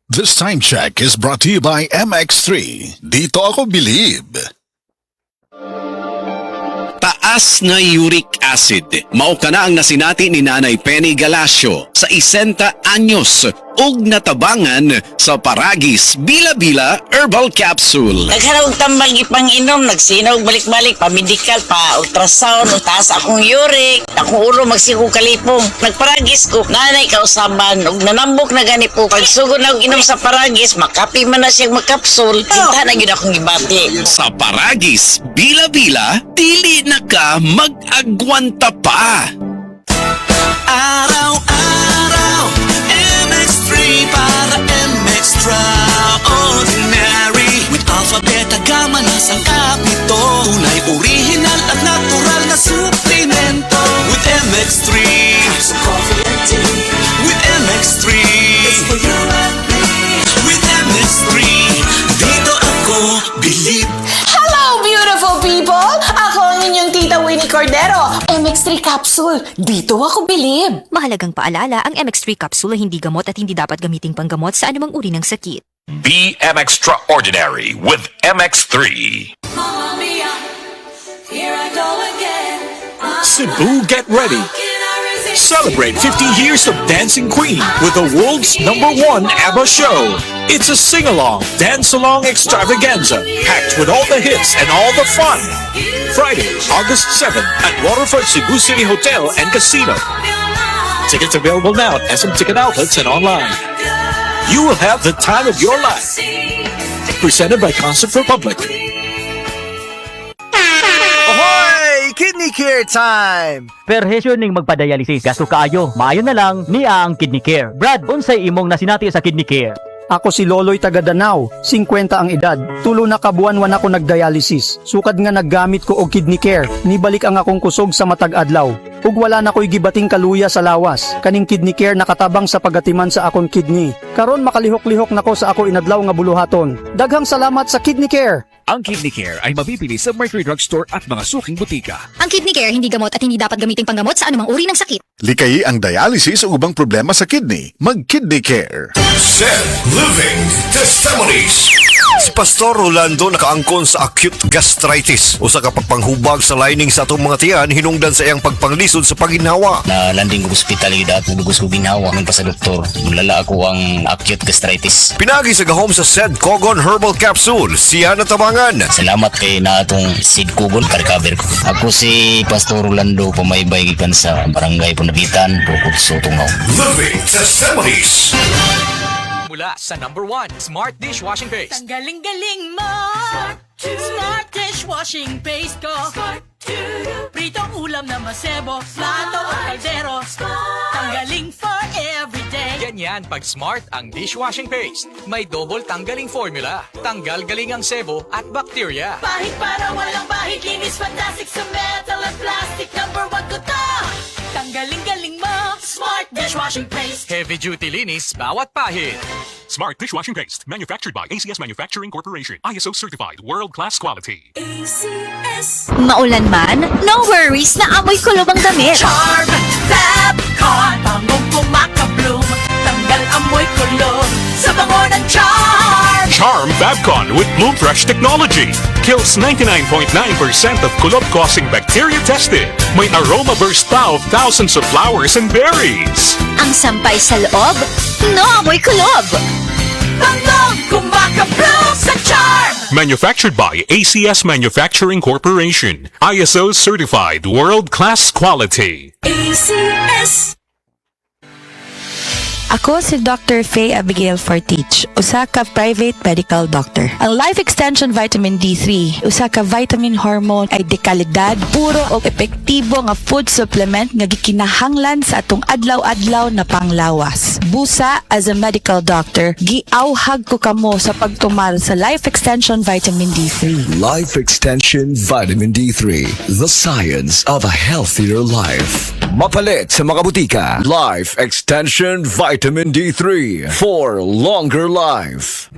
This time check is brought to you by MX3. Dito ako believe. Taas na uric acid. Mao kana ang nasinati ni Nanay Penny Galasio sa 60 anyos ug natabangan sa Paragis Bila-Bila Herbal Capsule. Naghanap og tambal ipang-inom, nagsinog balik-balik pa medical pa ultrasound, taas akong uric, akong ulo magsigo kalipong. Nagparagis ko, nanay kausaban ug nanambok na gani po. Pagsugod na og inom sa Paragis, makapi man na siyang magkapsul, kita na gyud akong gibati. Sa Paragis Bila-Bila, dili na ka mag-agwanta pa. Araw-araw, MX3 para extraordinary. With alpha, beta, gamma na sangkap nito. Tunay, original at natural na suplemento. With MX3, with MX3, it's for you and me. With MX3, dito ako believe. Hello, beautiful people! Ako ang inyong tita Winnie Cordero. MX3 Capsule. Dito ako bilib. Mahalagang paalala, ang MX3 capsule ay hindi gamot at hindi dapat gamiting panggamot sa anumang uri ng sakit. Be extraordinary with MX3. Cebu, get ready. Celebrate 50 years of Dancing Queen with the world's #1 ABBA show. It's a sing-along, dance-along extravaganza, packed with all the hits and all the fun. Friday, August 7th at Waterfront Cebu City Hotel and Casino. Tickets available now at SM Ticket Outlets and online. You will have the time of your life. Presented by Concert for Public. Ahoy! Kidney Care time! Perhesyo ning magpadialysis gasto kaayo. Maayo na lang niya ang Kidney Care. Brad, unsay imong nasinati sa Kidney Care? Ako si Loloy taga Danau, 50 ang edad. Tulo na kabuan-wan ako nagdialysis. Sukad nga naggamit ko og Kidney Care. Nibalik ang akong kusog sa matag adlaw. Ug wala na ko'y gibating kaluya sa lawas. Kaning Kidney Care nakatabang sa pagatiman sa akong kidney. Karon makalihok-lihok nako sa ako inadlaw nga buluhaton. Daghang salamat sa Kidney Care. Ang Kidney Care ay mabibili sa Mercury Drugstore at mga suking butika. Ang Kidney Care hindi gamot at hindi dapat gamiting panggamot sa anumang uri ng sakit. Likayi ang dialysis o ubang problema sa kidney. Mag-Kidney Care. Said Living Testimonies. Si Pastor Rolando nakaangkon sa acute gastritis. Usa ka pagpanghubag sa lining sa atong mga tiyan hinungdan sa iyang pagpanglisod sa paginawa. Na landing ko sa ospital yun at nagugos ko ginawa ng pa sa doktor. Mulala ako ang acute gastritis. Pinagi sa gahom sa Sed Cogon Herbal Capsule. Siya natabangan. Salamat kay na atong Sid Kugon ka-recover ko. Ako si Pastor Rolando, pamaybay gikan sa Barangay Punabitan, Bukod Sotungaw. Living Testimonies. Mula sa #1 Smart Dishwashing Paste. Ang galing-galing mo! Smart dishwashing paste ko. Pritong ulam na masebo, plato o kaldero. Tanggaling for everyday. Ganyan pag Smart ang dishwashing paste. May double tanggaling formula. Tanggal galing ang sebo at bacteria. Bahid para walang bahid, linis fantastic sa metal at plastic. #1 ko to! Tanggaling-galing mo! Smart dishwashing paste. Heavy duty linis bawat pahid. Smart Dishwashing Paste. Manufactured by ACS Manufacturing Corporation. ISO certified. World-class quality. Maulan man, no worries na amoy kulob ang damit. Charm Fabcon, bangong kumakabloom. Tanggal amoy kulob sa bango ng Charm. Charm Fabcon with Bloom Fresh technology. Kills 99.9% of kulob-causing bacteria tested. May aroma burst pa of thousands of flowers and berries. Ang sampay sa loob, no amoy kulob. Bangong kumakabloom sa Charm. Manufactured by ACS Manufacturing Corporation. ISO certified. World-class quality. ACS. Ako si Dr. Faye Abigail Fortich, usa ka private medical doctor. Ang Life Extension Vitamin D3, usa ka vitamin hormone ay dekalidad, puro o epektibo nga food supplement nga gikinahanglan sa atong adlaw-adlaw na panglawas. Busa, as a medical doctor, giauhag ko kamo sa pagtumal sa Life Extension Vitamin D3. Life Extension Vitamin D3, the science of a healthier life. Mapalit sa mga butika. Life Extension Vitamin D3 for longer life.